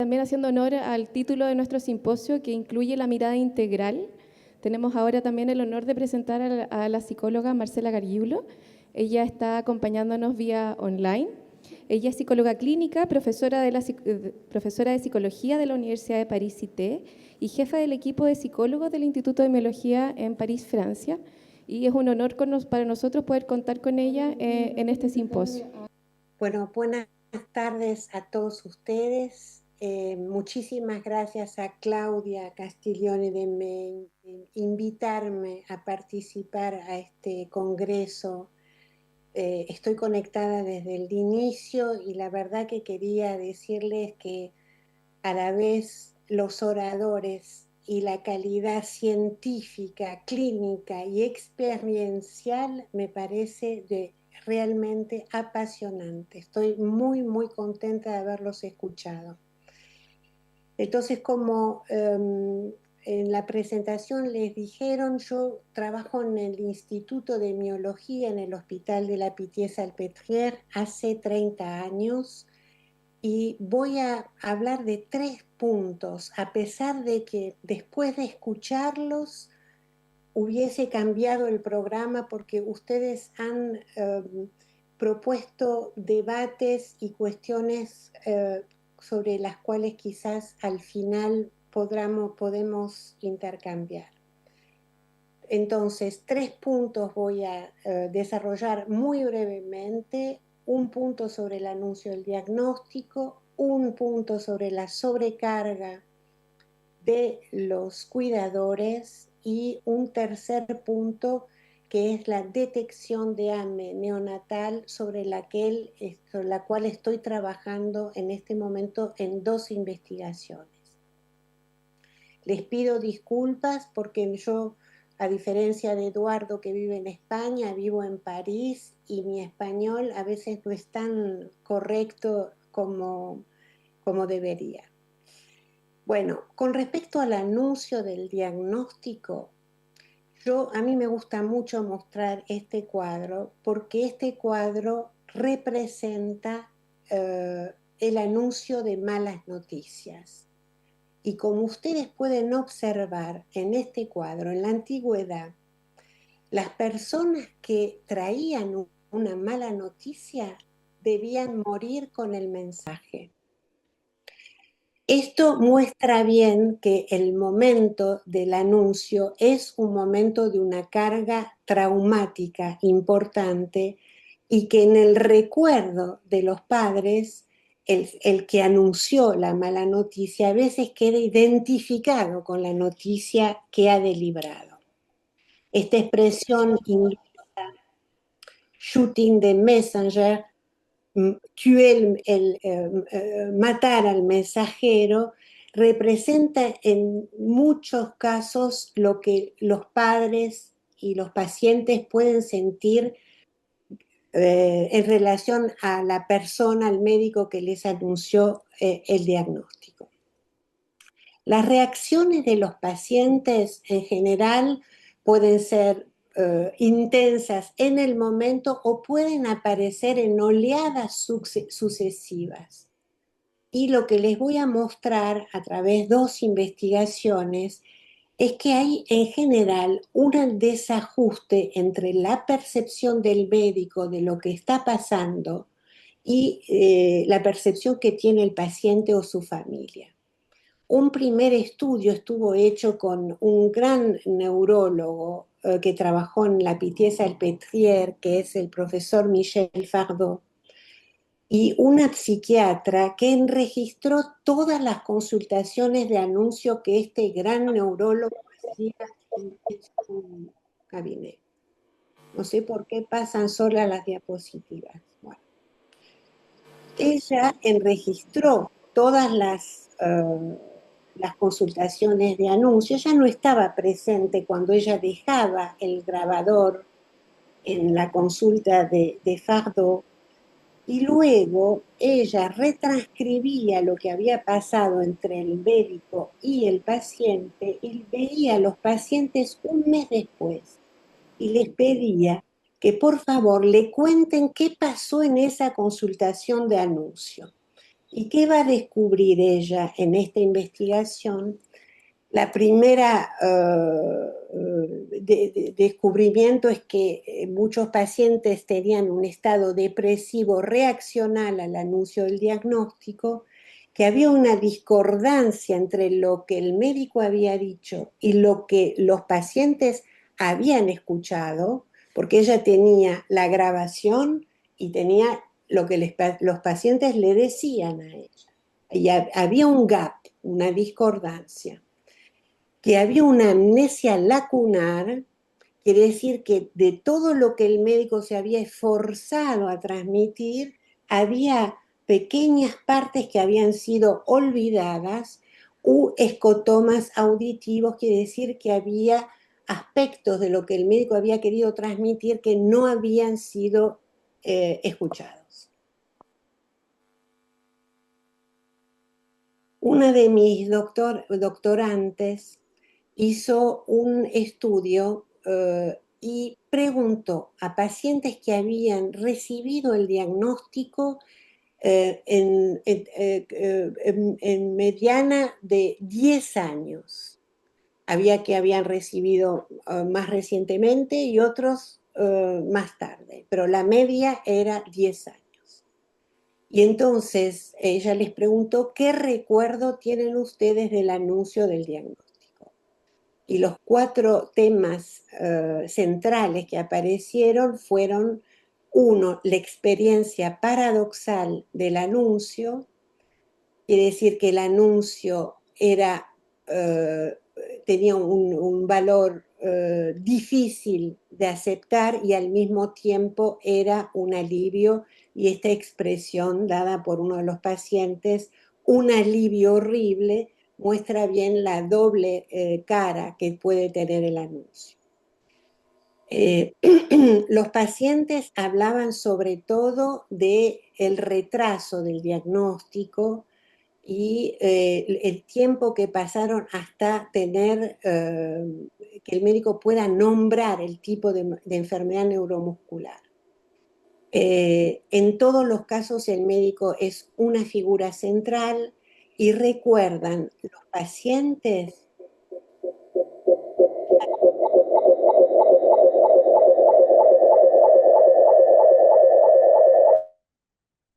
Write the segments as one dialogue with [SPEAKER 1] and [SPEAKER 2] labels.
[SPEAKER 1] También haciendo honor al título de nuestro simposio que incluye la mirada integral, tenemos ahora también el honor de presentar a la psicóloga Marcela Gargiulo. Ella está acompañándonos vía online. Ella es psicóloga clínica, profesora de psicología de la Universidad de París-Cité y jefa del equipo de psicólogos del Instituto de Biología en París, Francia. Y es un honor para nosotros poder contar con ella en este simposio.
[SPEAKER 2] Bueno, buenas tardes a todos ustedes. Muchísimas gracias a Claudia Castiglione de invitarme a participar a este congreso. Estoy conectada desde el inicio y la verdad que quería decirles que a la vez los oradores y la calidad científica, clínica y experiencial me parece realmente apasionante. Estoy muy, muy contenta de haberlos escuchado. Entonces, como en la presentación les dijeron, yo trabajo en el Instituto de Miología en el Hospital de la Pitié-Salpêtrière hace 30 años y voy a hablar de 3 puntos, a pesar de que después de escucharlos hubiese cambiado el programa porque ustedes han propuesto debates y cuestiones sobre las cuales quizás al final podemos intercambiar. Entonces, 3 puntos voy a desarrollar muy brevemente. Un punto sobre el anuncio del diagnóstico, un punto sobre la sobrecarga de los cuidadores y un tercer punto que es la detección de hambre neonatal sobre la cual estoy trabajando en este momento en 2 investigaciones. Les pido disculpas porque yo, a diferencia de Eduardo que vive en España, vivo en París y mi español a veces no es tan correcto como debería. Bueno, con respecto al anuncio del diagnóstico, a mí me gusta mucho mostrar este cuadro porque este cuadro representa el anuncio de malas noticias. Y como ustedes pueden observar en este cuadro, en la antigüedad, las personas que traían una mala noticia debían morir con el mensaje. Esto muestra bien que el momento del anuncio es un momento de una carga traumática importante y que en el recuerdo de los padres, el que anunció la mala noticia a veces queda identificado con la noticia que ha deliberado. Esta expresión inglesa, shooting the messenger, matar al mensajero, representa en muchos casos lo que los padres y los pacientes pueden sentir en relación a la persona, al médico que les anunció el diagnóstico. Las reacciones de los pacientes en general pueden ser intensas en el momento o pueden aparecer en oleadas sucesivas. Y lo que les voy a mostrar a través de 2 investigaciones es que hay en general un desajuste entre la percepción del médico de lo que está pasando y la percepción que tiene el paciente o su familia. Un primer estudio estuvo hecho con un gran neurólogo que trabajó en la Pitié-Salpêtrière, que es el profesor Michel Fardot, y una psiquiatra que registró todas las consultaciones de anuncio que este gran neurólogo hacía en su gabinete. No sé por qué pasan solas las diapositivas. Bueno. Ella registró todas las consultaciones de anuncio. Ella no estaba presente cuando ella dejaba el grabador en la consulta de Fardot, y luego ella retranscribía lo que había pasado entre el médico y el paciente y veía a los pacientes un mes después y les pedía que por favor le cuenten qué pasó en esa consultación de anuncio. ¿Y qué va a descubrir ella en esta investigación? La primera descubrimiento es que muchos pacientes tenían un estado depresivo reaccional al anuncio del diagnóstico, que había una discordancia entre lo que el médico había dicho y lo que los pacientes habían escuchado, porque ella tenía la grabación y tenía lo que los pacientes le decían a ella. Y había un gap, una discordancia. Que había una amnesia lacunar, quiere decir que de todo lo que el médico se había esforzado a transmitir, había pequeñas partes que habían sido olvidadas, u escotomas auditivos, quiere decir que había aspectos de lo que el médico había querido transmitir que no habían sido escuchados. Una de mis doctorantes hizo un estudio y preguntó a pacientes que habían recibido el diagnóstico en mediana de 10 años. Había que habían recibido más recientemente y otros más tarde, pero la media era 10 años. Y entonces ella les preguntó, ¿qué recuerdo tienen ustedes del anuncio del diagnóstico? Y los 4 temas centrales que aparecieron fueron, uno, la experiencia paradoxal del anuncio, quiere decir que el anuncio tenía un valor difícil de aceptar y al mismo tiempo era un alivio, y esta expresión dada por uno de los pacientes, un alivio horrible, muestra bien la doble cara que puede tener el anuncio. Los pacientes hablaban sobre todo del retraso del diagnóstico y el tiempo que pasaron hasta tener que el médico pueda nombrar el tipo de enfermedad neuromuscular. En todos los casos el médico es una figura central y recuerdan los pacientes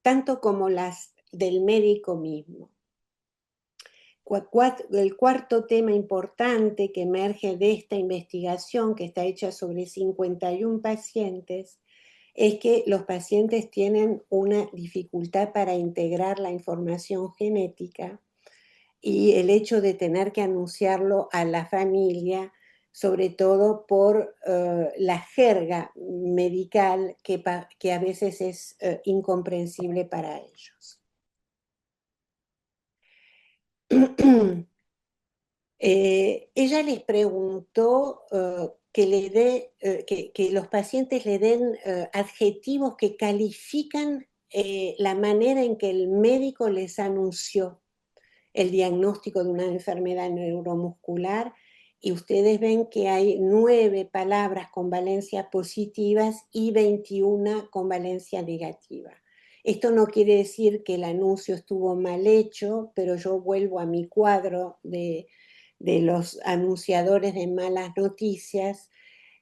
[SPEAKER 2] tanto como las del médico mismo. El cuarto tema importante que emerge de esta investigación, que está hecha sobre 51 pacientes, es que los pacientes tienen una dificultad para integrar la información genética, y el hecho de tener que anunciarlo a la familia, sobre todo por la jerga medical que a veces es incomprensible para ellos. Ella les preguntó que los pacientes le den adjetivos que califican la manera en que el médico les anunció el diagnóstico de una enfermedad neuromuscular, y ustedes ven que hay 9 palabras con valencias positivas y 21 con valencia negativa. Esto no quiere decir que el anuncio estuvo mal hecho, pero yo vuelvo a mi cuadro de los anunciadores de malas noticias,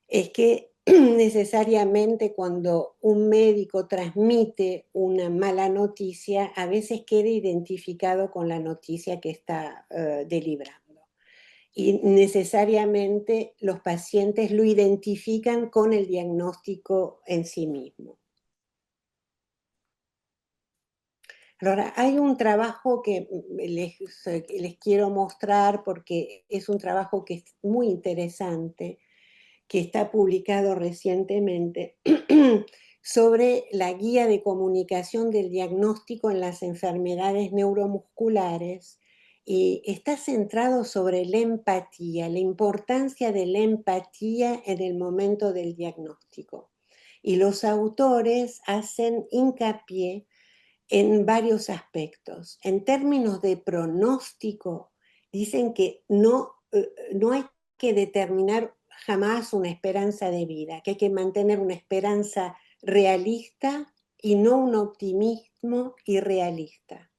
[SPEAKER 2] es que necesariamente cuando un médico transmite una mala noticia, a veces queda identificado con la noticia que está deliberando. Y necesariamente los pacientes lo identifican con el diagnóstico en sí mismo. Ahora, hay un trabajo que les quiero mostrar porque es un trabajo que es muy interesante, que está publicado recientemente, sobre la guía de comunicación del diagnóstico en las enfermedades neuromusculares, y está centrado sobre la empatía, la importancia de la empatía en el momento del diagnóstico. Y los autores hacen hincapié en varios aspectos. En términos de pronóstico, dicen que no hay que determinar jamás una esperanza de vida, que hay que mantener una esperanza realista y no un optimismo irrealista.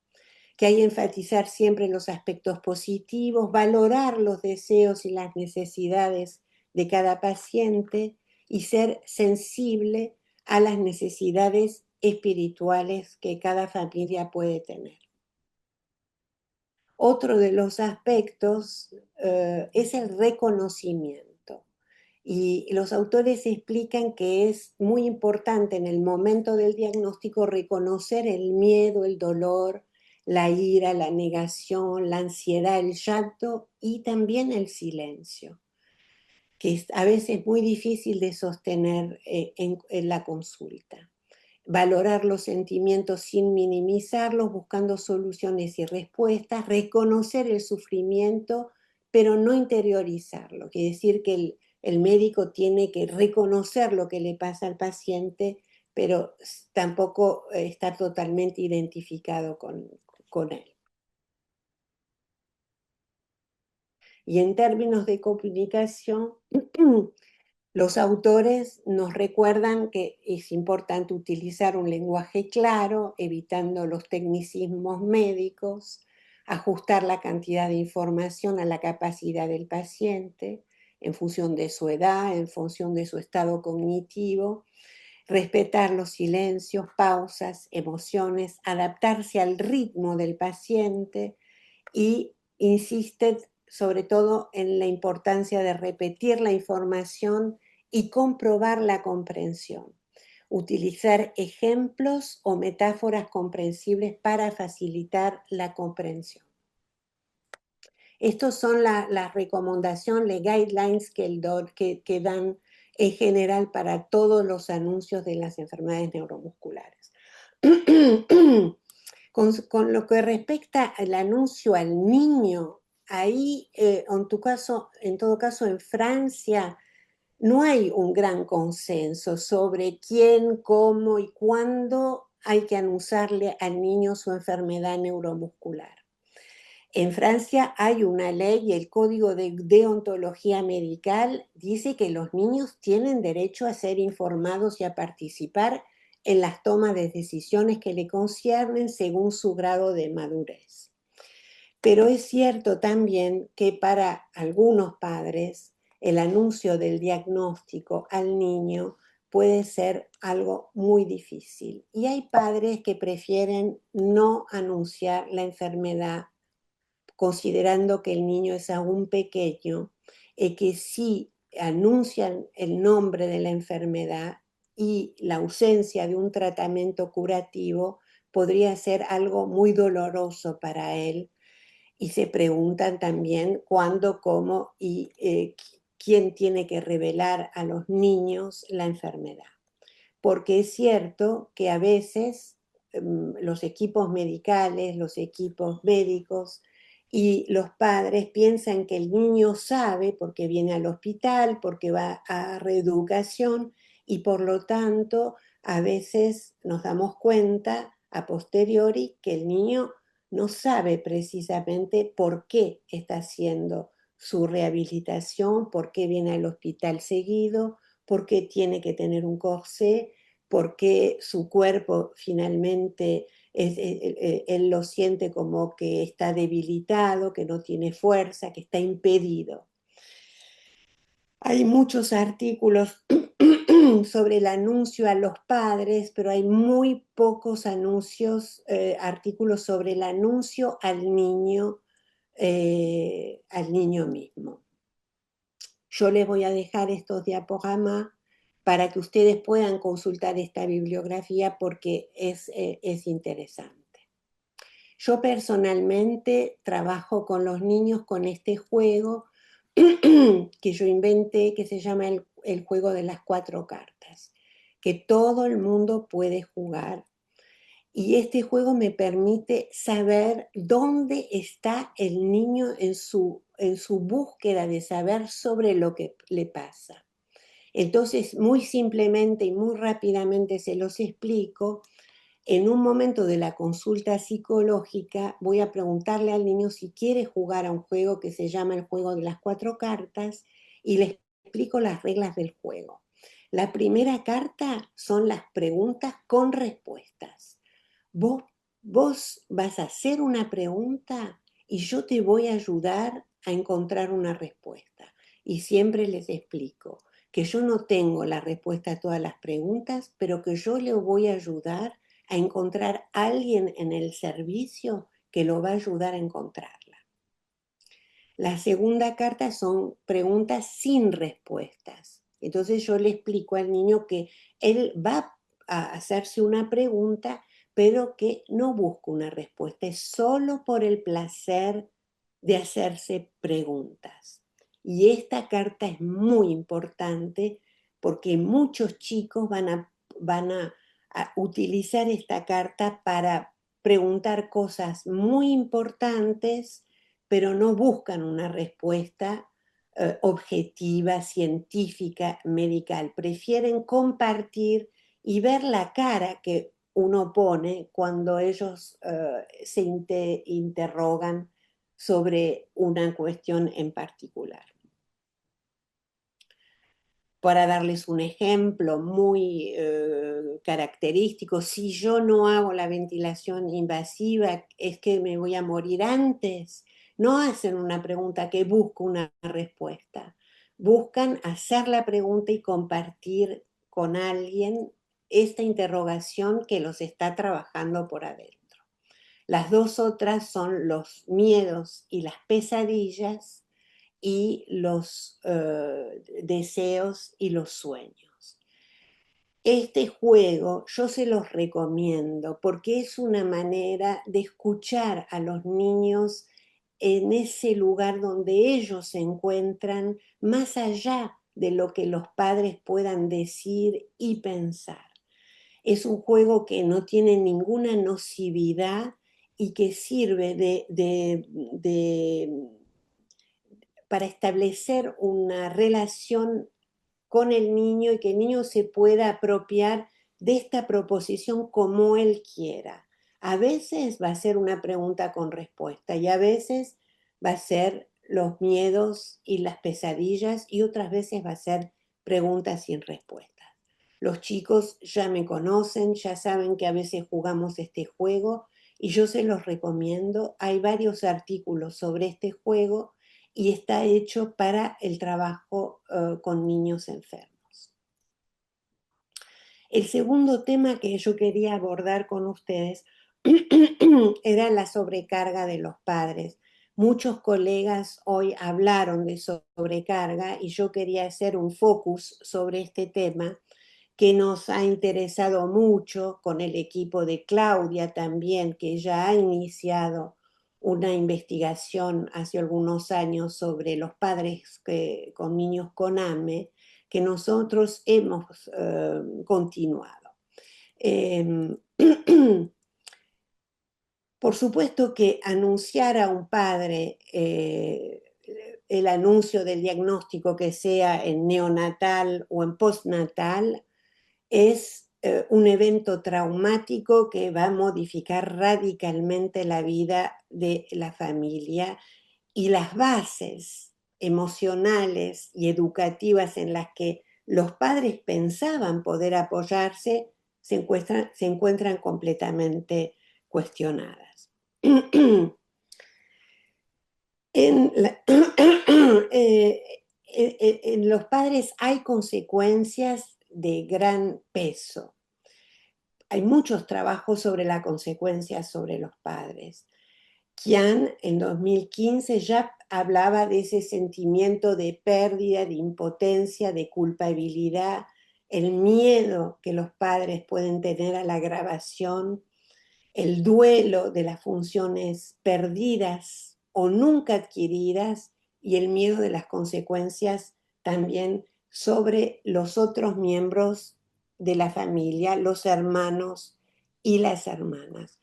[SPEAKER 2] que hay que enfatizar siempre los aspectos positivos, valorar los deseos y las necesidades de cada paciente y ser sensible a las necesidades espirituales que cada familia puede tener. Otro de los aspectos es el reconocimiento. Y los autores explican que es muy importante en el momento del diagnóstico reconocer el miedo, el dolor, la ira, la negación, la ansiedad, el llanto y también el silencio, que es a veces muy difícil de sostener en la consulta. Valorar los sentimientos sin minimizarlos, buscando soluciones y respuestas, reconocer el sufrimiento, pero no interiorizarlo. Quiere decir que el médico tiene que reconocer lo que le pasa al paciente, pero tampoco estar totalmente identificado con él. Y en términos de comunicación, los autores nos recuerdan que es importante utilizar un lenguaje claro, evitando los tecnicismos médicos, ajustar la cantidad de información a la capacidad del paciente en función de su edad, en función de su estado cognitivo, respetar los silencios, pausas, emociones, adaptarse al ritmo del paciente y insiste sobre todo en la importancia de repetir la información y comprobar la comprensión. Utilizar ejemplos o metáforas comprensibles para facilitar la comprensión. Estas son las recomendaciones, las guidelines que dan en general para todos los anuncios de las enfermedades neuromusculares. Con lo que respecta al anuncio al niño, ahí, en todo caso, en Francia, no hay un gran consenso sobre quién, cómo y cuándo hay que anunciarle al niño su enfermedad neuromuscular. En Francia hay una ley y el Código de Deontología Medical dice que los niños tienen derecho a ser informados y a participar en las tomas de decisiones que le conciernen según su grado de madurez. Pero es cierto también que para algunos padres el anuncio del diagnóstico al niño puede ser algo muy difícil. Y hay padres que prefieren no anunciar la enfermedad considerando que el niño es aún pequeño, que si anuncian el nombre de la enfermedad y la ausencia de un tratamiento curativo, podría ser algo muy doloroso para él. Y se preguntan también cuándo, cómo y quién tiene que revelar a los niños la enfermedad. Porque es cierto que a veces los equipos medicales, los equipos médicos y los padres piensan que el niño sabe porque viene al hospital, porque va a reeducación y por lo tanto a veces nos damos cuenta a posteriori que el niño no sabe precisamente por qué está haciendo su rehabilitación, por qué viene al hospital seguido, por qué tiene que tener un corsé, por qué su cuerpo finalmente él lo siente como que está debilitado, que no tiene fuerza, que está impedido. Hay muchos artículos sobre el anuncio a los padres, pero hay muy pocos artículos sobre el anuncio al niño mismo. Yo les voy a dejar estos diaporamas para que ustedes puedan consultar esta bibliografía porque es interesante. Yo personalmente trabajo con los niños con este juego que yo inventé, que se llama el juego de las 4 cartas, que todo el mundo puede jugar. Y este juego me permite saber dónde está el niño en su búsqueda de saber sobre lo que le pasa. Entonces, muy simplemente y muy rápidamente se los explico. En un momento de la consulta psicológica voy a preguntarle al niño si quiere jugar a un juego que se llama el juego de las 4 cartas y le explico las reglas del juego. La primera carta son las preguntas con respuestas. Vos Vos vas a hacer una pregunta y yo te voy a ayudar a encontrar una respuesta. Y siempre les explico que yo no tengo la respuesta a todas las preguntas, pero que yo le voy a ayudar a encontrar a alguien en el servicio que lo va a ayudar a encontrarla. La segunda carta son preguntas sin respuestas. Entonces yo le explico al niño que él va a hacerse una pregunta, pero que no busca una respuesta, es solo por el placer de hacerse preguntas. Y esta carta es muy importante porque muchos chicos van a utilizar esta carta para preguntar cosas muy importantes, pero no buscan una respuesta objetiva, científica, medical. Prefieren compartir y ver la cara que uno pone cuando ellos se interrogan sobre una cuestión en particular. Para darles un ejemplo muy característico, si yo no hago la ventilación invasiva, es que me voy a morir antes. No hacen una pregunta que busca una respuesta. Buscan hacer la pregunta y compartir con alguien esta interrogación que los está trabajando por adentro. Las dos otras son los miedos y las pesadillas y los deseos y los sueños. Este juego yo se los recomiendo porque es una manera de escuchar a los niños en ese lugar donde ellos se encuentran, más allá de lo que los padres puedan decir y pensar. Es un juego que no tiene ninguna nocividad y que sirve para establecer una relación con el niño y que el niño se pueda apropiar de esta proposición como él quiera. A veces va a ser una pregunta con respuesta y a veces va a ser los miedos y las pesadillas y otras veces va a ser preguntas sin respuestas. Los chicos ya me conocen, ya saben que a veces jugamos este juego y yo se los recomiendo. Hay varios artículos sobre este juego y está hecho para el trabajo con niños enfermos. El segundo tema que yo quería abordar con ustedes era la sobrecarga de los padres. Muchos colegas hoy hablaron de sobrecarga y yo quería hacer un focus sobre este tema que nos ha interesado mucho con el equipo de Claudia también, que ya ha iniciado una investigación hace algunos años sobre los padres con niños con AME, que nosotros hemos continuado. Por supuesto que anunciar a un padre el anuncio del diagnóstico, que sea en neonatal o en postnatal, es un evento traumático que va a modificar radicalmente la vida de la familia y las bases emocionales y educativas en las que los padres pensaban poder apoyarse se encuentran completamente cuestionadas. En, la, en los padres hay consecuencias de gran peso. Hay muchos trabajos sobre la consecuencia sobre los padres. Kian en 2015 ya hablaba de ese sentimiento de pérdida, de impotencia, de culpabilidad, el miedo que los padres pueden tener a la grabación, el duelo de las funciones perdidas o nunca adquiridas y el miedo de las consecuencias también sobre los otros miembros de la familia, los hermanos y las hermanas.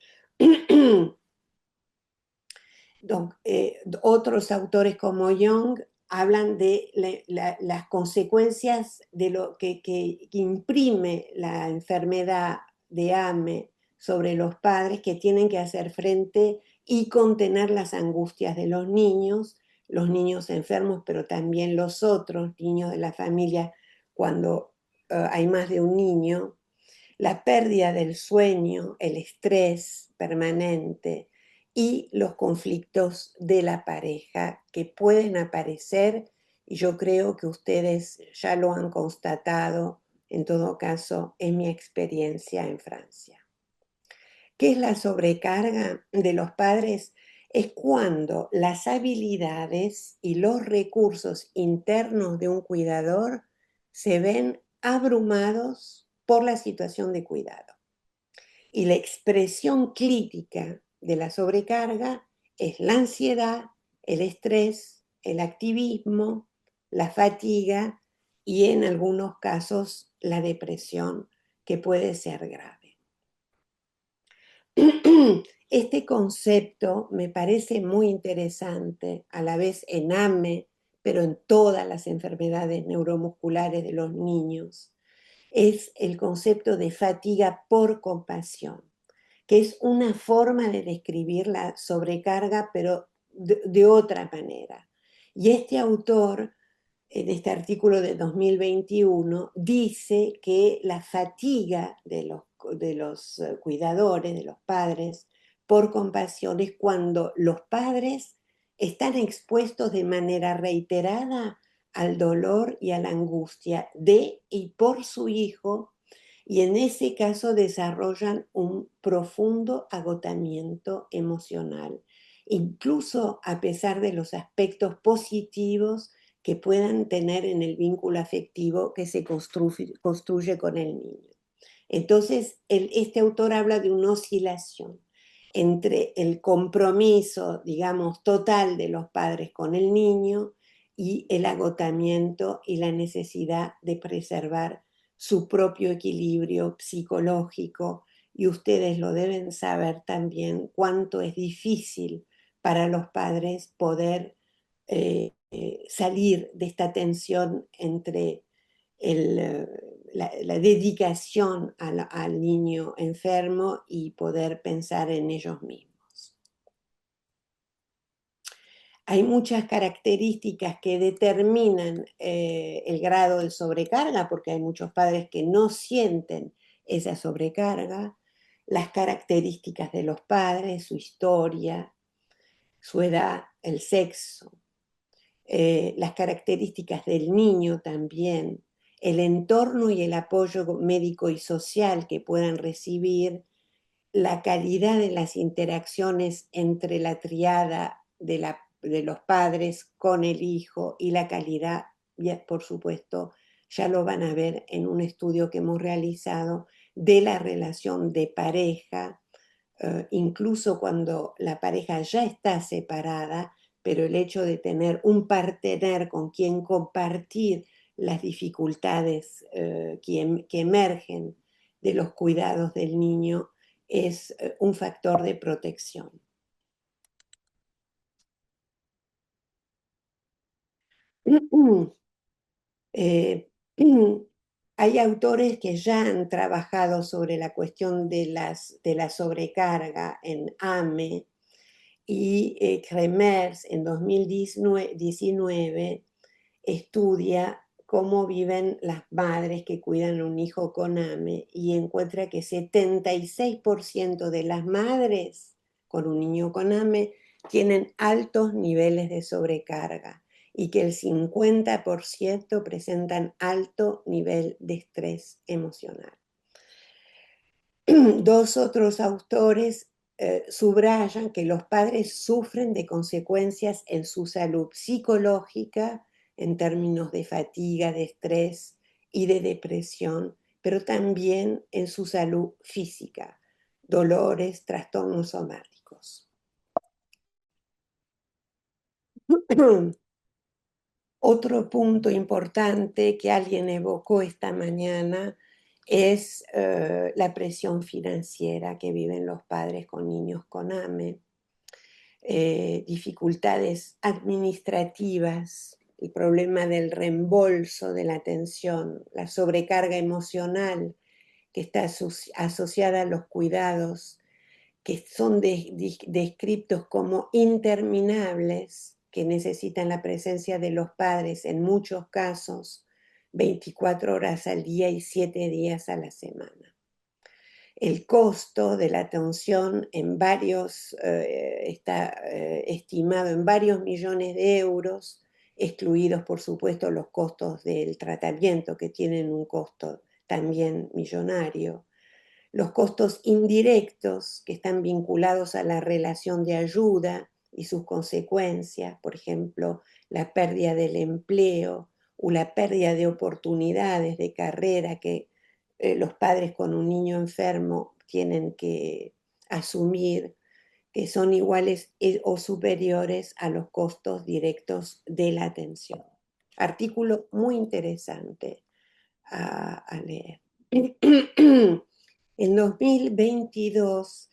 [SPEAKER 2] Otros autores como Jung hablan de las consecuencias de lo que imprime la enfermedad de AME sobre los padres, que tienen que hacer frente y contener las angustias de los niños enfermos, pero también los otros niños de la familia cuando hay más de un niño. la pérdida del sueño, el estrés permanente y los conflictos de la pareja que pueden aparecer, y yo creo que ustedes ya lo han constatado, en todo caso, en mi experiencia en Francia. ¿Qué es la sobrecarga de los padres? Es cuando las habilidades y los recursos internos de un cuidador se ven abrumados por la situación de cuidado. Y la expresión clínica de la sobrecarga es la ansiedad, el estrés, el activismo, la fatiga y en algunos casos la depresión, que puede ser grave. Este concepto me parece muy interesante, a la vez en AME, pero en todas las enfermedades neuromusculares de los niños. Es el concepto de fatiga por compasión, que es una forma de describir la sobrecarga, pero de otra manera. Y este autor, en este artículo de 2021, dice que la fatiga de los cuidadores, de los padres, por compasión es cuando los padres están expuestos de manera reiterada al dolor y a la angustia de y por su hijo, y en ese caso desarrollan un profundo agotamiento emocional, incluso a pesar de los aspectos positivos que puedan tener en el vínculo afectivo que se construye con el niño. Entonces, este autor habla de una oscilación entre el compromiso, digamos, total de los padres con el niño y el agotamiento y la necesidad de preservar su propio equilibrio psicológico. Y ustedes lo deben saber también cuánto es difícil para los padres poder salir de esta tensión entre la dedicación al niño enfermo y poder pensar en ellos mismos. Hay muchas características que determinan el grado de sobrecarga, porque hay muchos padres que no sienten esa sobrecarga, las características de los padres, su historia, su edad, el sexo, las características del niño también, el entorno y el apoyo médico y social que puedan recibir, la calidad de las interacciones entre la triada de los padres con el hijo y la calidad, por supuesto, ya lo van a ver en un estudio que hemos realizado de la relación de pareja, incluso cuando la pareja ya está separada, pero el hecho de tener un partener con quien compartir las dificultades que emergen de los cuidados del niño es un factor de protección. Eh, hay autores que ya han trabajado sobre la cuestión de la sobrecarga en AME, y Kremers en 2019 estudia cómo viven las madres que cuidan a un hijo con AME y encuentra que 76% de las madres con un niño con AME tienen altos niveles de sobrecarga y que el 50% presentan alto nivel de estrés emocional. Dos otros autores subrayan que los padres sufren de consecuencias en su salud psicológica, en términos de fatiga, de estrés y de depresión, pero también en su salud física, dolores, trastornos somáticos. Otro punto importante que alguien evocó esta mañana es la presión financiera que viven los padres con niños con AME, dificultades administrativas, el problema del reembolso de la atención, la sobrecarga emocional que está asociada a los cuidados, que son descritos como interminables, que necesitan la presencia de los padres en muchos casos 24 horas al día y 7 días a la semana. El costo de la atención está estimado en varios millones de euros, excluidos por supuesto los costos del tratamiento, que tienen un costo también millonario. Los costos indirectos, que están vinculados a la relación de ayuda y sus consecuencias, por ejemplo, la pérdida del empleo o la pérdida de oportunidades de carrera que los padres con un niño enfermo tienen que asumir, que son iguales o superiores a los costos directos de la atención. Artículo muy interesante a leer. En 2022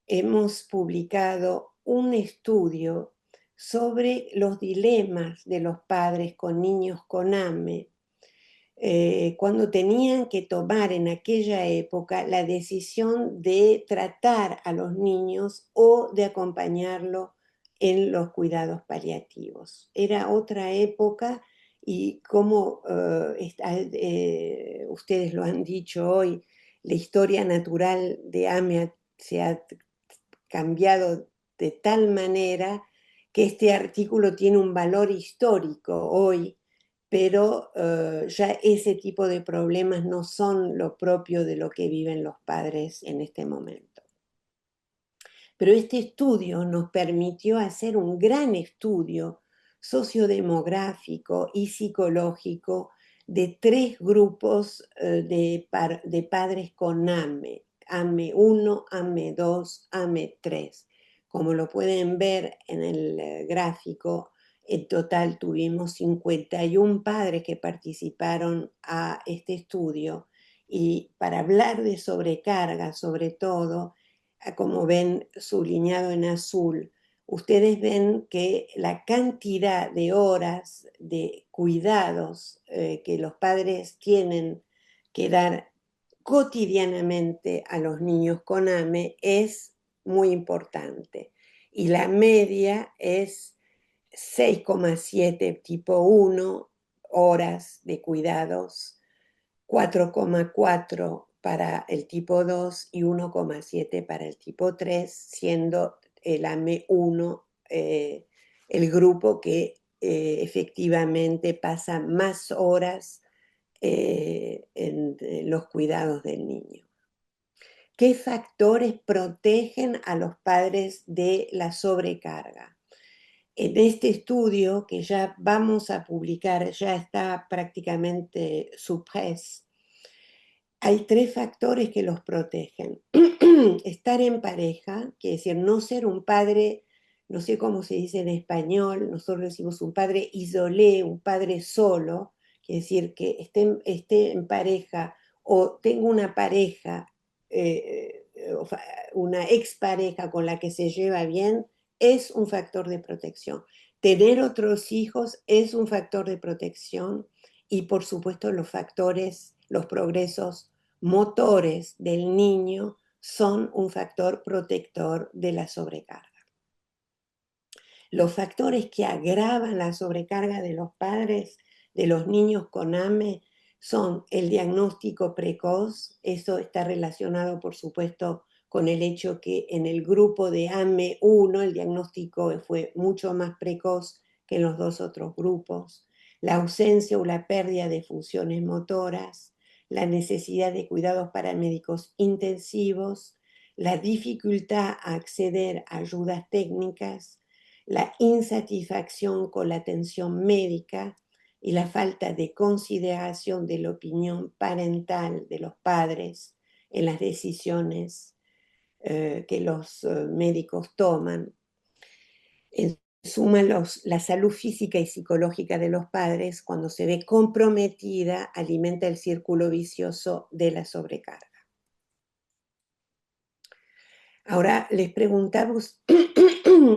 [SPEAKER 2] hemos publicado un estudio sobre los dilemas de los padres con niños con AME, cuando tenían que tomar en aquella época la decisión de tratar a los niños o de acompañarlo en los cuidados paliativos. Era otra época y como ustedes lo han dicho hoy, la historia natural de AME se ha cambiado de tal manera que este artículo tiene un valor histórico hoy, pero ya ese tipo de problemas no son lo propio de lo que viven los padres en este momento. Pero este estudio nos permitió hacer un gran estudio sociodemográfico y psicológico de 3 grupos de padres con AME, AME 1, AME 2, AME 3. Como lo pueden ver en el gráfico, en total tuvimos 51 padres que participaron a este estudio y para hablar de sobrecarga, sobre todo, como ven sublineado en azul, ustedes ven que la cantidad de horas de cuidados que los padres tienen que dar cotidianamente a los niños con AME es muy importante. Y la media es 6,7 tipo 1 horas de cuidados, 4,4 para el tipo 2 y 1,7 para el tipo 3, siendo el AME1 el grupo que efectivamente pasa más horas en los cuidados del niño. ¿Qué factores protegen a los padres de la sobrecarga? En este estudio que ya vamos a publicar, ya está prácticamente supres, hay 3 factores que los protegen. Estar en pareja, quiere decir no ser un padre, no sé cómo se dice en español, nosotros decimos un padre isolé, un padre solo, quiere decir que esté en pareja o tengo una pareja, una expareja con la que se lleva bien, es un factor de protección. Tener otros hijos es un factor de protección y por supuesto los progresos motores del niño son un factor protector de la sobrecarga. Los factores que agravan la sobrecarga de los padres de los niños con AME son el diagnóstico precoz, eso está relacionado por supuesto con el hecho que en el grupo de AME 1 el diagnóstico fue mucho más precoz que en los 2 otros grupos, la ausencia o la pérdida de funciones motoras, la necesidad de cuidados paramédicos intensivos, la dificultad a acceder a ayudas técnicas, la insatisfacción con la atención médica y la falta de consideración de la opinión parental de los padres en las decisiones que los médicos toman. En suma, la salud física y psicológica de los padres, cuando se ve comprometida, alimenta el círculo vicioso de la sobrecarga. Ahora les preguntamos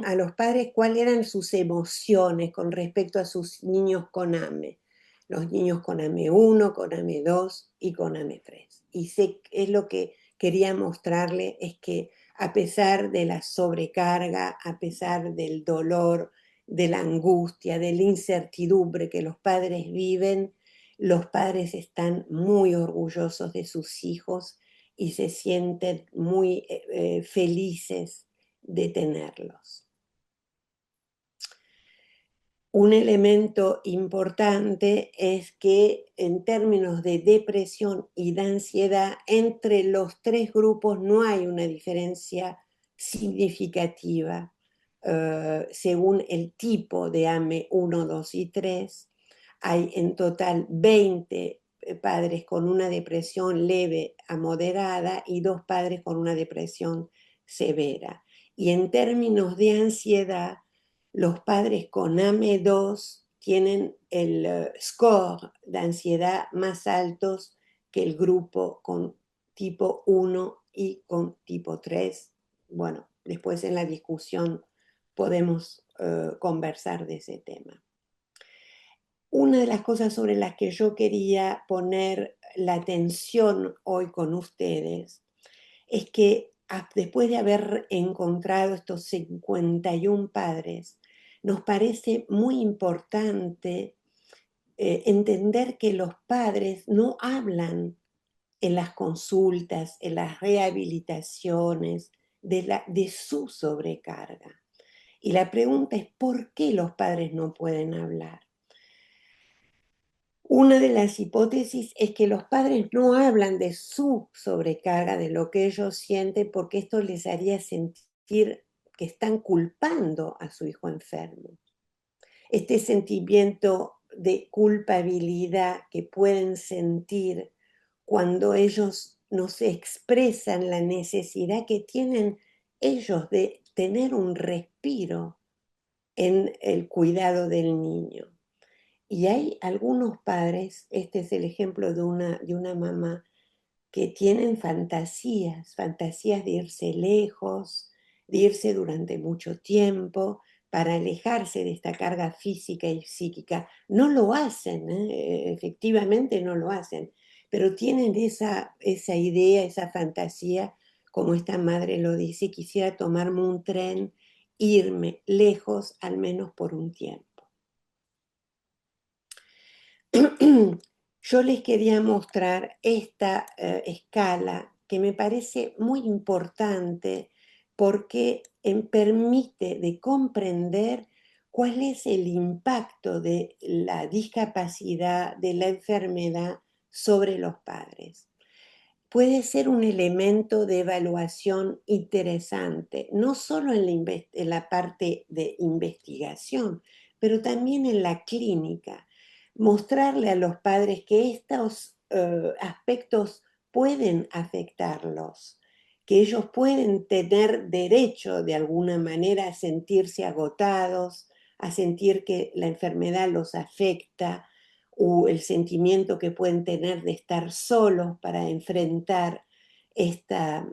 [SPEAKER 2] a los padres cuáles eran sus emociones con respecto a sus niños con AME. Los niños con AME 1, con AME 2 y con AME 3. Y es lo que quería mostrarle, es que a pesar de la sobrecarga, a pesar del dolor, de la angustia, de la incertidumbre que los padres viven, los padres están muy orgullosos de sus hijos y se sienten muy felices de tenerlos. Un elemento importante es que en términos de depresión y de ansiedad, entre los tres grupos no hay una diferencia significativa según el tipo de AME 1, 2 y 3. Hay en total 20 padres con una depresión leve a moderada y 2 padres con una depresión severa. Y en términos de ansiedad, los padres con AME2 tienen el score de ansiedad más altos que el grupo con tipo 1 y con tipo 3. Bueno, después en la discusión podemos conversar de ese tema. Una de las cosas sobre las que yo quería poner la atención hoy con ustedes es que después de haber encontrado estos 51 padres, nos parece muy importante entender que los padres no hablan en las consultas, en las rehabilitaciones, de su sobrecarga. Y la pregunta es, ¿por qué los padres no pueden hablar? Una de las hipótesis es que los padres no hablan de su sobrecarga, de lo que ellos sienten, porque esto les haría sentir que están culpando a su hijo enfermo. Este sentimiento de culpabilidad que pueden sentir cuando ellos no se expresan la necesidad que tienen ellos de tener un respiro en el cuidado del niño. Y hay algunos padres, este es el ejemplo de una mamá, que tienen fantasías de irse lejos, de irse durante mucho tiempo, para alejarse de esta carga física y psíquica. No lo hacen, efectivamente no lo hacen, pero tienen esa idea, esa fantasía, como esta madre lo dice, quisiera tomarme un tren, irme lejos al menos por un tiempo. Yo les quería mostrar esta escala que me parece muy importante porque permite de comprender cuál es el impacto de la discapacidad, de la enfermedad sobre los padres. Puede ser un elemento de evaluación interesante, no solo en la parte de investigación, pero también en la clínica. Mostrarle a los padres que estos aspectos pueden afectarlos, que ellos pueden tener derecho de alguna manera a sentirse agotados, a sentir que la enfermedad los afecta, o el sentimiento que pueden tener de estar solos para enfrentar estas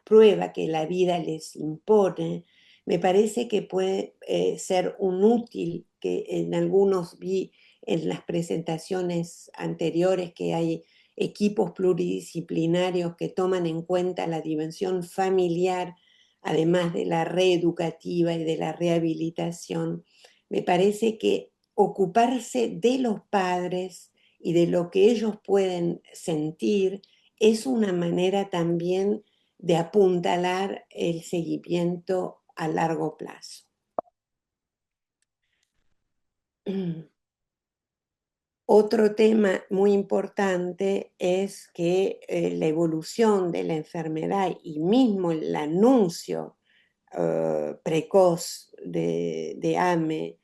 [SPEAKER 2] pruebas que la vida les impone. Me parece que puede ser un útil, que en algunos vi en las presentaciones anteriores que hay equipos pluridisciplinarios que toman en cuenta la dimensión familiar, además de la reeducativa y de la rehabilitación. Me parece que ocuparse de los padres y de lo que ellos pueden sentir es una manera también de apuntalar el seguimiento a largo plazo. Otro tema muy importante es que la evolución de la enfermedad y mismo el anuncio precoz de AME,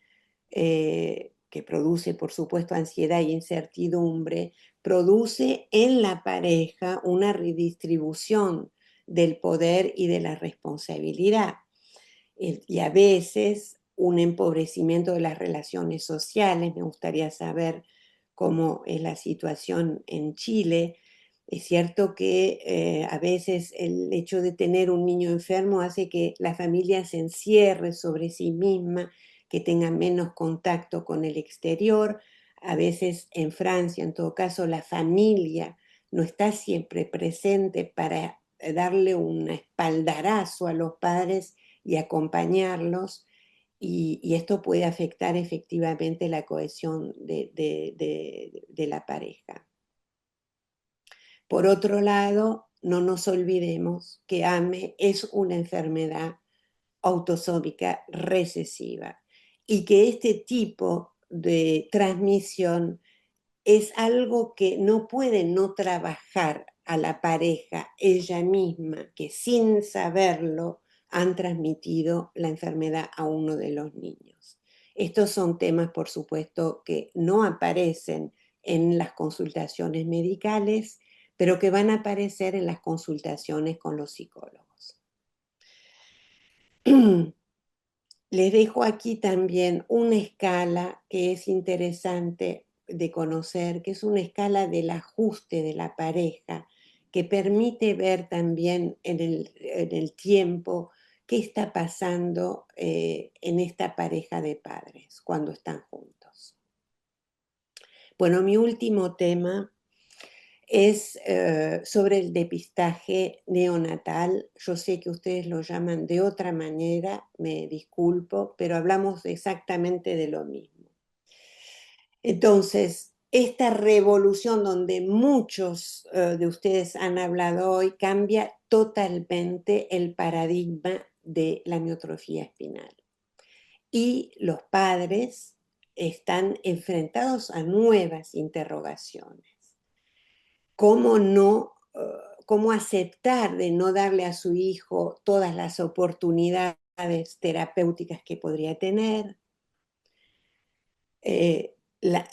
[SPEAKER 2] que produce, por supuesto, ansiedad e incertidumbre, produce en la pareja una redistribución del poder y de la responsabilidad. Y a veces un empobrecimiento de las relaciones sociales. Me gustaría saber cómo es la situación en Chile. Es cierto que a veces el hecho de tener un niño enfermo hace que la familia se encierre sobre sí misma, que tenga menos contacto con el exterior. A veces en Francia, en todo caso, la familia no está siempre presente para darle un espaldarazo a los padres y acompañarlos, y esto puede afectar efectivamente la cohesión de la pareja. Por otro lado, no nos olvidemos que AME es una enfermedad autosómica recesiva y que este tipo de transmisión es algo que no puede no trabajar a la pareja ella misma, que sin saberlo han transmitido la enfermedad a uno de los niños. Estos son temas, por supuesto, que no aparecen en las consultaciones medicales, pero que van a aparecer en las consultaciones con los psicólogos. Les dejo aquí también una escala que es interesante de conocer, que es una escala del ajuste de la pareja, que permite ver también en el tiempo qué está pasando en esta pareja de padres cuando están juntos. Bueno, mi último tema es sobre el depistaje neonatal. Yo sé que ustedes lo llaman de otra manera, me disculpo, pero hablamos exactamente de lo mismo. Entonces, esta revolución donde muchos de ustedes han hablado hoy cambia totalmente el paradigma de la miotrofía espinal. Y los padres están enfrentados a nuevas interrogaciones. ¿Cómo no, cómo aceptar de no darle a su hijo todas las oportunidades terapéuticas que podría tener?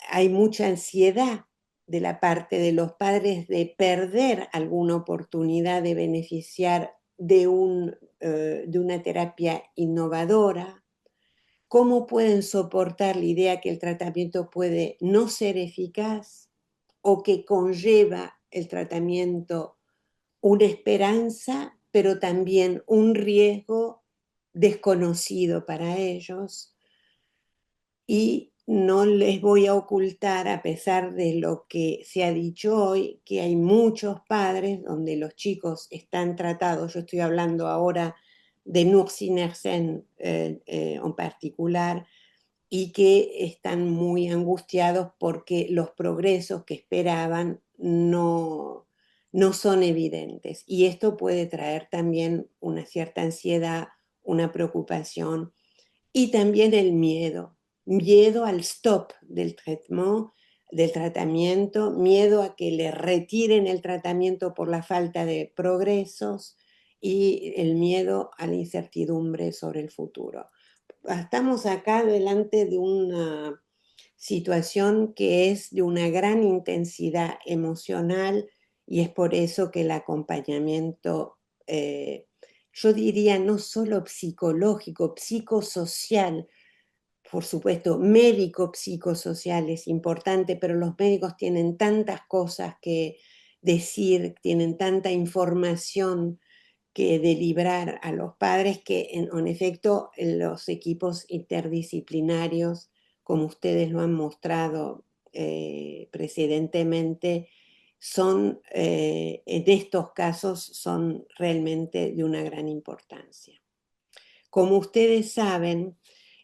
[SPEAKER 2] Hay mucha ansiedad de la parte de los padres de perder alguna oportunidad de beneficiar de una terapia innovadora. ¿Cómo pueden soportar la idea que el tratamiento puede no ser eficaz o que conlleva el tratamiento una esperanza, pero también un riesgo desconocido para ellos? Y no les voy a ocultar, a pesar de lo que se ha dicho hoy, que hay muchos padres donde los chicos están tratados. Yo estoy hablando ahora de Nusinersen en particular, y que están muy angustiados porque los progresos que esperaban no son evidentes. Y esto puede traer también una cierta ansiedad, una preocupación y también el miedo al stop del tratamiento, miedo a que le retiren el tratamiento por la falta de progresos y el miedo a la incertidumbre sobre el futuro. Estamos acá delante de una situación que es de una gran intensidad emocional y es por eso que el acompañamiento, yo diría no solo psicológico, psicosocial, por supuesto, médico-psicosocial es importante, pero los médicos tienen tantas cosas que decir, tienen tanta información que delibrar a los padres que en efecto los equipos interdisciplinarios, como ustedes lo han mostrado precedentemente, en estos casos son realmente de una gran importancia. Como ustedes saben,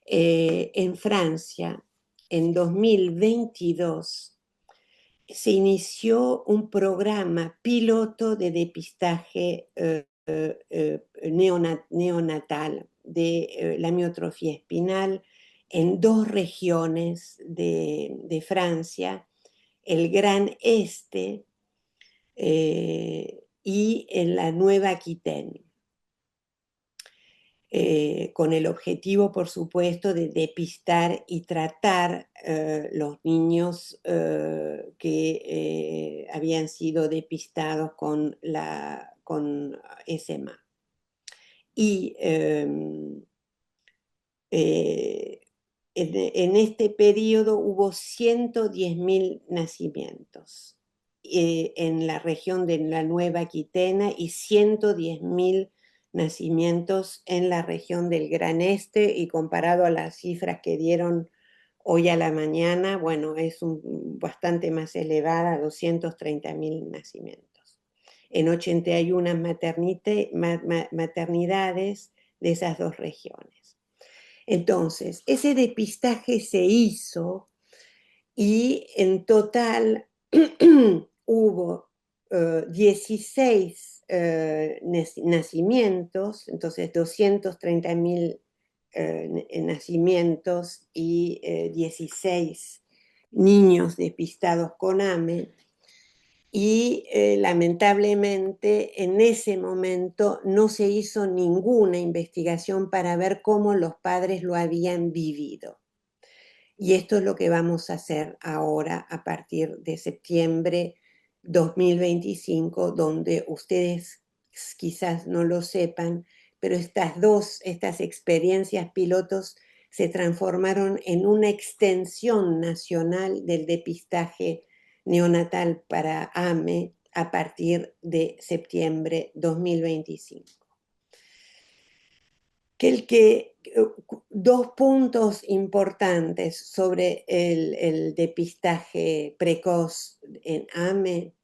[SPEAKER 2] en Francia, en 2022, se inició un programa piloto de depistaje neonatal de la miotrofía espinal en dos regiones de Francia, el Gran Este y en la Nueva Aquitaine. Con el objetivo, por supuesto, de depistar y tratar los niños que habían sido depistados con SMA. Y en este periodo hubo 110.000 nacimientos en la región de la Nueva Aquitania y 110.000 nacimientos en la región del Gran Este, y comparado a las cifras que dieron hoy a la mañana, bueno, es bastante más elevada, 230.000 nacimientos. En 81 maternidades de esas dos regiones. Entonces, ese depistaje se hizo y en total hubo 16 nacimientos, entonces 230.000 nacimientos y 16 niños depistados con AME. Y lamentablemente en ese momento no se hizo ninguna investigación para ver cómo los padres lo habían vivido. Y esto es lo que vamos a hacer ahora a partir de septiembre 2025, donde ustedes quizás no lo sepan, pero estas experiencias pilotos se transformaron en una extensión nacional del depistaje neonatal para AME a partir de septiembre 2025. Dos puntos importantes sobre el depistaje precoz en AME,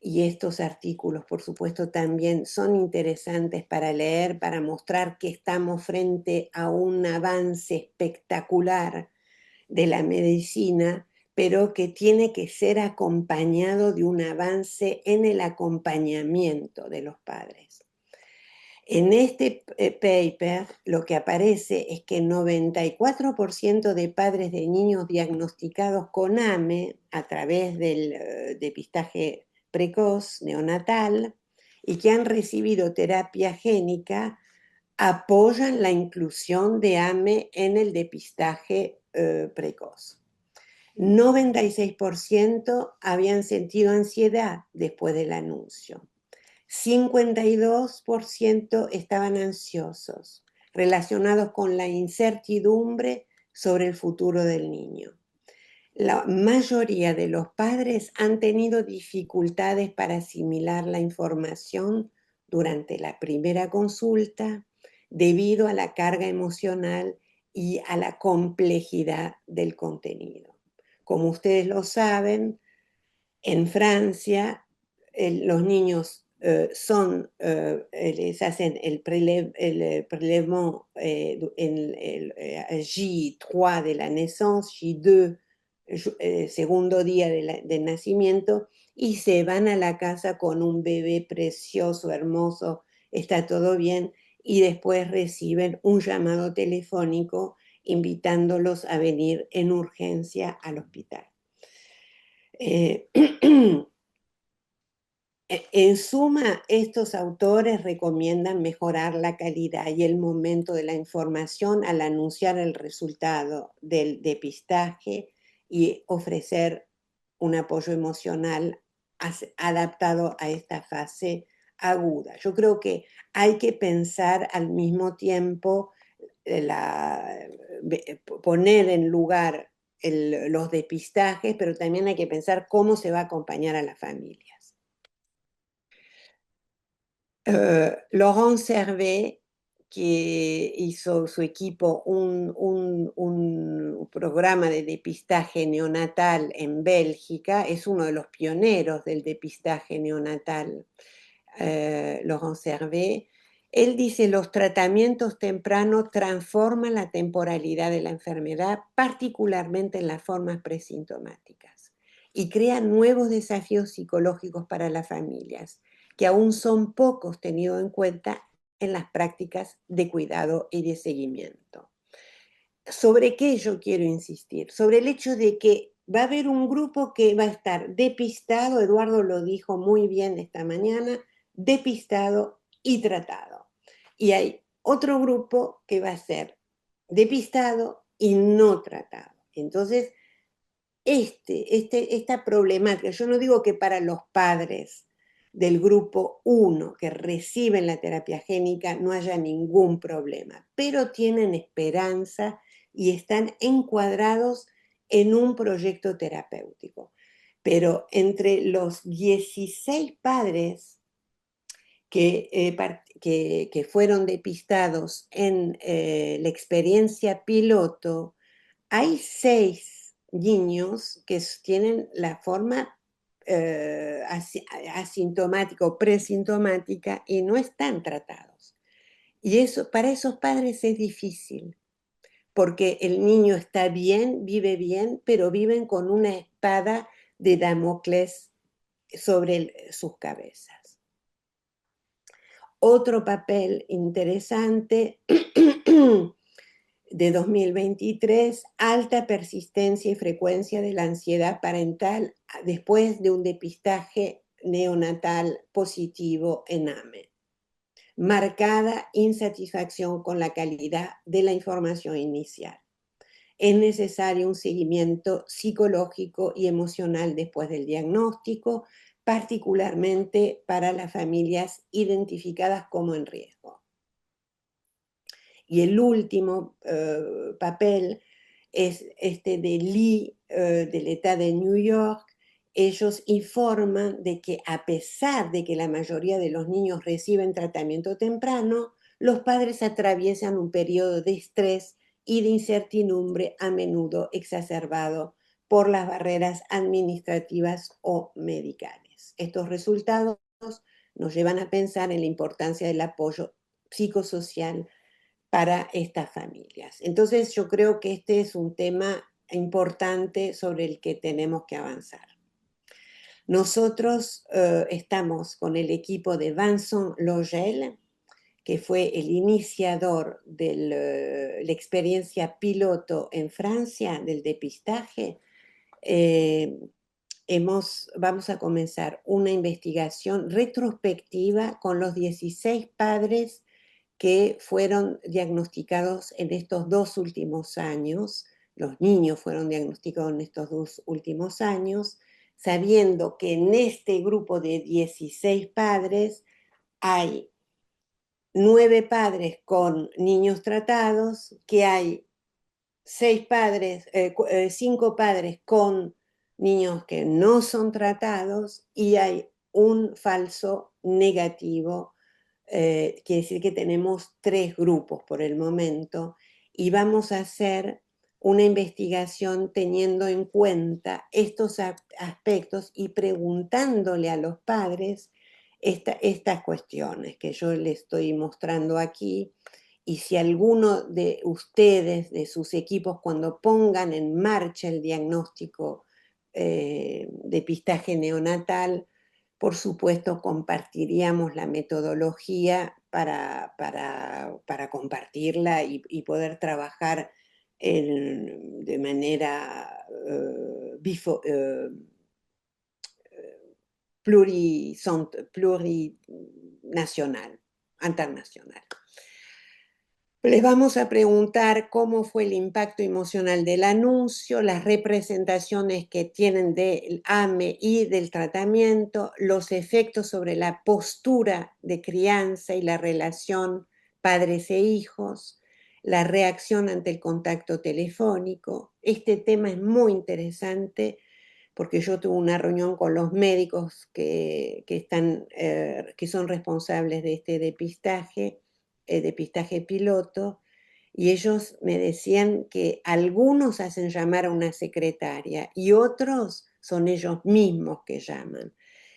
[SPEAKER 2] y estos artículos, por supuesto, también son interesantes para leer, para mostrar que estamos frente a un avance espectacular de la medicina, pero que tiene que ser acompañado de un avance en el acompañamiento de los padres. En este paper lo que aparece es que 94% de padres de niños diagnosticados con AME a través del depistaje precoz neonatal y que han recibido terapia génica apoyan la inclusión de AME en el depistaje precoz. 96% habían sentido ansiedad después del anuncio. 52% estaban ansiosos, relacionados con la incertidumbre sobre el futuro del niño. La mayoría de los padres han tenido dificultades para asimilar la información durante la primera consulta debido a la carga emocional y a la complejidad del contenido. Como ustedes lo saben, en Francia los niños les hacen el prélèvement en el J3 de la naissance, J2, segundo día del nacimiento, y se van a la casa con un bebé precioso, hermoso, está todo bien, y después reciben un llamado telefónico invitándolos a venir en urgencia al hospital. En suma, estos autores recomiendan mejorar la calidad y el momento de la información al anunciar el resultado del depistaje y ofrecer un apoyo emocional adaptado a esta fase aguda. Yo creo que hay que pensar al mismo tiempo, poner en lugar los depistajes, pero también hay que pensar cómo se va a acompañar a las familias. Laurent Servet, que hizo su equipo un programa de depistaje neonatal en Bélgica, es uno de los pioneros del depistaje neonatal, Laurent Servet. Él dice: los tratamientos tempranos transforman la temporalidad de la enfermedad, particularmente en las formas presintomáticas, y crean nuevos desafíos psicológicos para las familias, que aún son pocos tenidos en cuenta en las prácticas de cuidado y de seguimiento. ¿Sobre qué yo quiero insistir? Sobre el hecho de que va a haber un grupo que va a estar depistado, Eduardo lo dijo muy bien esta mañana, depistado y tratado. Y hay otro grupo que va a ser depistado y no tratado. Entonces, esta problemática, yo no digo que para los padres del grupo 1 que reciben la terapia génica no haya ningún problema, pero tienen esperanza y están encuadrados en un proyecto terapéutico. Pero entre los 16 padres que fueron depistados en la experiencia piloto, hay 6 niños que tienen la forma asintomática o presintomática y no están tratados. Y eso para esos padres es difícil, porque el niño está bien, vive bien, pero viven con una espada de Damocles sobre sus cabezas. Otro papel interesante de 2023, alta persistencia y frecuencia de la ansiedad parental después de un depistaje neonatal positivo en AME. Marcada insatisfacción con la calidad de la información inicial. Es necesario un seguimiento psicológico y emocional después del diagnóstico, particularmente para las familias identificadas como en riesgo. Y el último papel es este de Lee, del Estado de New York. Ellos informan de que a pesar de que la mayoría de los niños reciben tratamiento temprano, los padres atraviesan un periodo de estrés y de incertidumbre a menudo exacerbado por las barreras administrativas o medicales. Estos resultados nos llevan a pensar en la importancia del apoyo psicosocial para estas familias. Entonces yo creo que este es un tema importante sobre el que tenemos que avanzar. Nosotros estamos con el equipo de Vincent Logel, que fue el iniciador de la experiencia piloto en Francia del depistaje. Vamos a comenzar una investigación retrospectiva con los 16 padres que fueron diagnosticados en estos 2 últimos años. Los niños fueron diagnosticados en estos 2 últimos años, sabiendo que en este grupo de 16 padres hay 9 padres con niños tratados, que hay 5 padres con niños que no son tratados y hay un falso negativo. Quiere decir que tenemos 3 grupos por el momento y vamos a hacer una investigación teniendo en cuenta estos aspectos y preguntándole a los padres estas cuestiones que yo les estoy mostrando aquí. Y si alguno de ustedes, de sus equipos, cuando pongan en marcha el diagnóstico depistaje neonatal, por supuesto compartiríamos la metodología para compartirla y poder trabajar de manera plurinacional, internacional. Les vamos a preguntar cómo fue el impacto emocional del anuncio, las representaciones que tienen del AME y del tratamiento, los efectos sobre la postura de crianza y la relación padres e hijos, la reacción ante el contacto telefónico. Este tema es muy interesante porque yo tuve una reunión con los médicos que son responsables de este depistaje piloto, y ellos me decían que algunos hacen llamar a una secretaria y otros son ellos mismos que llaman.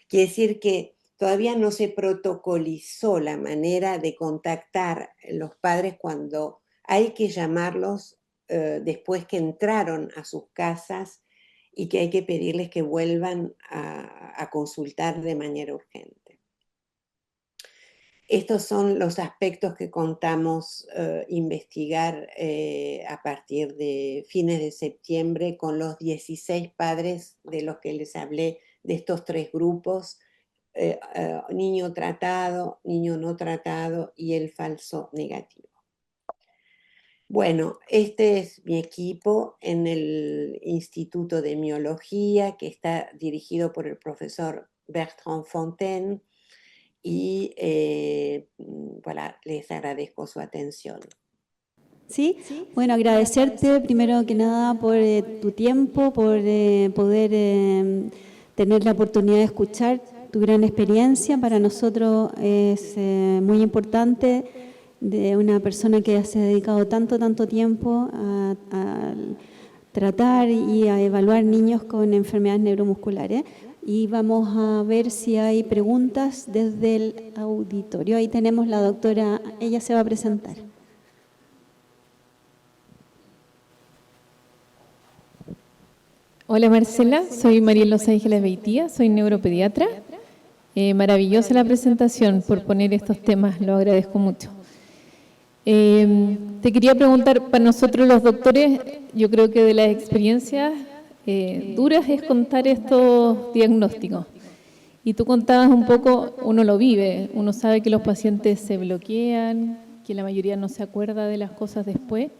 [SPEAKER 2] Quiere decir que todavía no se protocolizó la manera de contactar a los padres cuando hay que llamarlos después que entraron a sus casas y que hay que pedirles que vuelvan a consultar de manera urgente. Estos son los aspectos que contamos investigar a partir de fines de septiembre con los 16 padres de los que les hablé, de estos 3 grupos, niño tratado, niño no tratado y el falso negativo. Bueno, este es mi equipo en el Instituto de Miología, que está dirigido por el profesor Bertrand Fontaine, y voilà, les agradezco su atención.
[SPEAKER 3] Sí, bueno, agradecerte primero que nada por tu tiempo, por poder tener la oportunidad de escuchar tu gran experiencia. Para nosotros es muy importante, de una persona que se ha dedicado tanto tiempo a tratar y a evaluar niños con enfermedades neuromusculares. Y vamos a ver si hay preguntas desde el auditorio. Ahí tenemos la doctora, ella se va a presentar.
[SPEAKER 4] Hola Marcela, soy María Los Ángeles Beitía, soy neuropediatra Maravillosa la presentación por poner estos temas, lo agradezco mucho. Te quería preguntar, para nosotros los doctores, yo creo que de las experiencias duras es contar estos diagnósticos. Y tú contabas un poco, uno lo vive, uno sabe que los pacientes se bloquean, que la mayoría no se acuerda de las cosas después.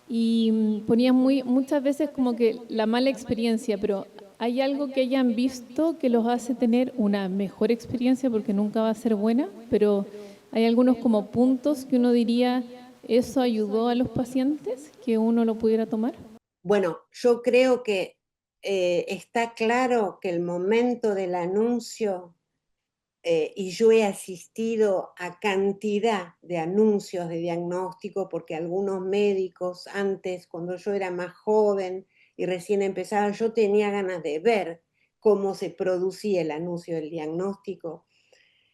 [SPEAKER 4] Y ponías muchas veces como que la mala experiencia, pero ¿hay algo que hayan visto que los hace tener una mejor experiencia? Porque nunca va a ser buena, pero hay algunos como puntos que uno diría, ¿eso ayudó a los pacientes que uno lo pudiera tomar?
[SPEAKER 2] Bueno, yo creo que está claro que el momento del anuncio, y yo he asistido a cantidad de anuncios de diagnóstico porque algunos médicos antes, cuando yo era más joven y recién empezaba, yo tenía ganas de ver cómo se producía el anuncio del diagnóstico.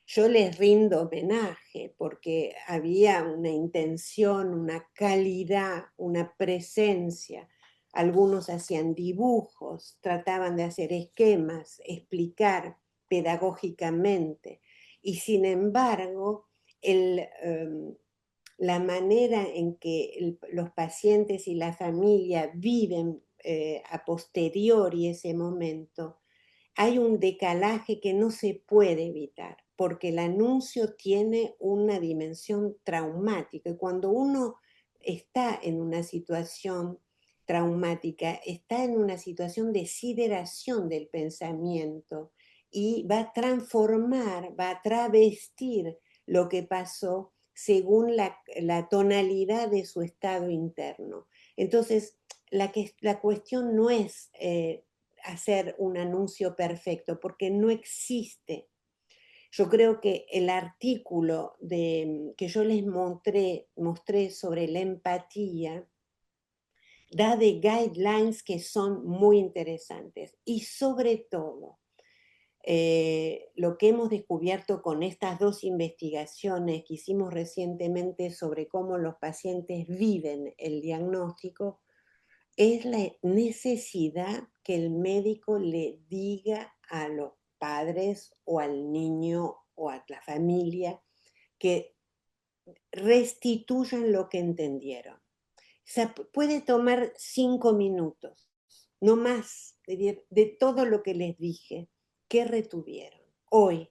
[SPEAKER 2] Yo les rindo homenaje porque había una intención, una calidad, una presencia. Algunos hacían dibujos, trataban de hacer esquemas, explicar pedagógicamente. Y sin embargo, la manera en que los pacientes y la familia viven a posteriori ese momento, hay un decalaje que no se puede evitar, porque el anuncio tiene una dimensión traumática. Y cuando uno está en una situación traumática, está en una situación de sideración del pensamiento y va a transformar, va a travestir lo que pasó según la tonalidad de su estado interno. Entonces, la cuestión no es hacer un anuncio perfecto, porque no existe. Yo creo que el artículo que yo les mostré sobre la empatía da de guidelines que son muy interesantes. Y sobre todo, lo que hemos descubierto con estas dos investigaciones que hicimos recientemente sobre cómo los pacientes viven el diagnóstico, es la necesidad que el médico le diga a los padres o al niño o a la familia que restituyan lo que entendieron. O sea, puede tomar 5 minutos, no más, de todo lo que les dije, que retuvieron hoy,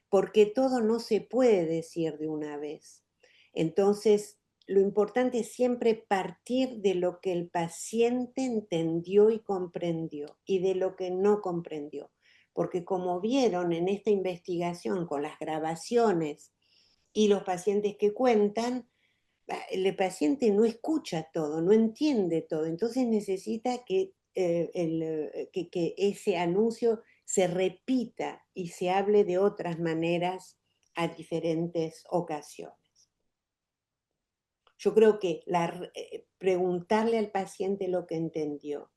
[SPEAKER 2] porque todo no se puede decir de una vez. Entonces, lo importante es siempre partir de lo que el paciente entendió y comprendió y de lo que no comprendió. Porque como vieron en esta investigación con las grabaciones y los pacientes que cuentan, el paciente no escucha todo, no entiende todo, entonces necesita que ese anuncio se repita y se hable de otras maneras a diferentes ocasiones. Yo creo que preguntarle al paciente lo que entendió,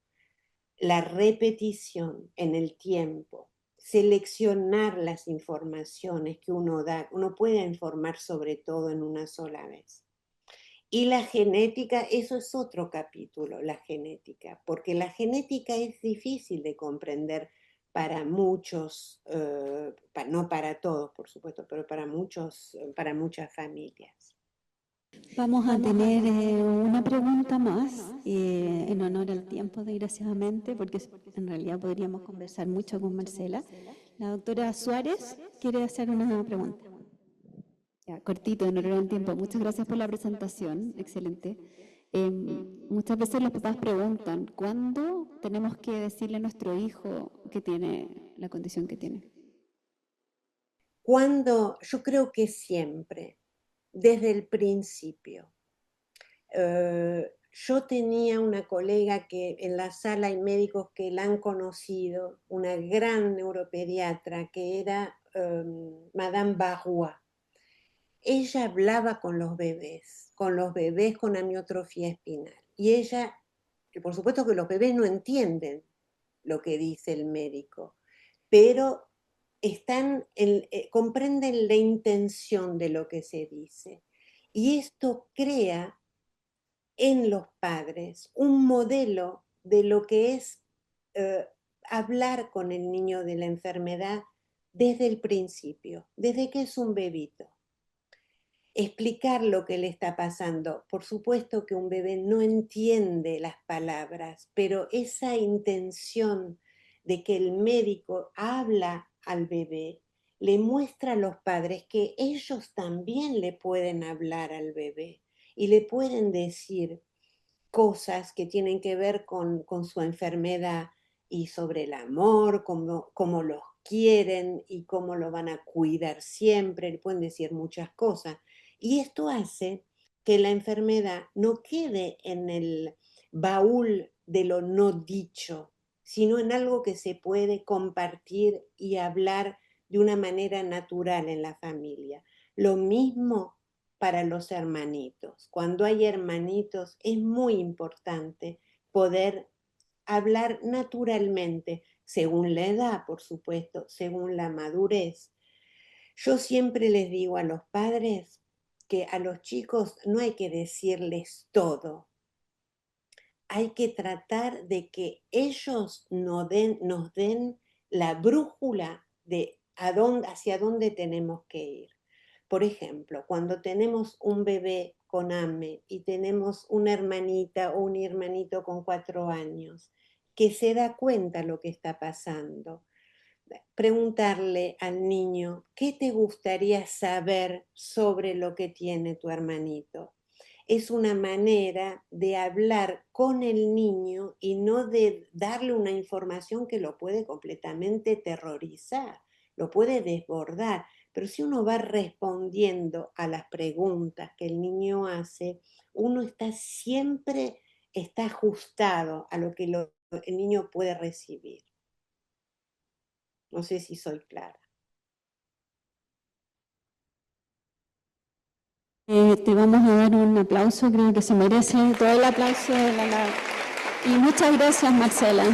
[SPEAKER 2] la repetición en el tiempo, seleccionar las informaciones que uno da, uno puede informar sobre todo en una sola vez. Y la genética, eso es otro capítulo, la genética, porque la genética es difícil de comprender para muchos, no para todos, por supuesto, pero para muchas familias.
[SPEAKER 3] Vamos a tener una pregunta más en honor al tiempo, desgraciadamente, porque en realidad podríamos conversar mucho con Marcela. La doctora Suárez quiere hacer una pregunta. Ya, cortito, en honor al tiempo. Muchas gracias por la presentación, excelente. Muchas veces los papás preguntan, ¿cuándo tenemos que decirle a nuestro hijo que tiene la condición que tiene?
[SPEAKER 2] Yo creo que siempre, desde el principio. Yo tenía una colega que en la sala hay médicos que la han conocido, una gran neuropediatra que era Madame Barrois. Ella hablaba con los bebés con amiotrofia espinal. Y ella, que por supuesto que los bebés no entienden lo que dice el médico, pero comprenden la intención de lo que se dice. Y esto crea en los padres un modelo de lo que es hablar con el niño de la enfermedad desde el principio, desde que es un bebito. Explicar lo que le está pasando. Por supuesto que un bebé no entiende las palabras, pero esa intención de que el médico habla al bebé le muestra a los padres que ellos también le pueden hablar al bebé y le pueden decir cosas que tienen que ver con su enfermedad y sobre el amor, cómo los quieren y cómo lo van a cuidar siempre, le pueden decir muchas cosas. Y esto hace que la enfermedad no quede en el baúl de lo no dicho, sino en algo que se puede compartir y hablar de una manera natural en la familia. Lo mismo para los hermanitos. Cuando hay hermanitos es muy importante poder hablar naturalmente, según la edad, por supuesto, según la madurez. Yo siempre les digo a los padres que a los chicos no hay que decirles todo. Hay que tratar de que ellos nos den la brújula de hacia dónde tenemos que ir. Por ejemplo, cuando tenemos un bebé con hambre y tenemos una hermanita o un hermanito con 4 años que se da cuenta lo que está pasando, preguntarle al niño, ¿qué te gustaría saber sobre lo que tiene tu hermanito? Es una manera de hablar con el niño y no de darle una información que lo puede completamente terrorizar, lo puede desbordar. Pero si uno va respondiendo a las preguntas que el niño hace, uno siempre está ajustado a lo que el niño puede recibir. No sé si soy clara.
[SPEAKER 3] Te vamos a dar un aplauso, creo que se merece todo el aplauso de y muchas gracias, Marcela.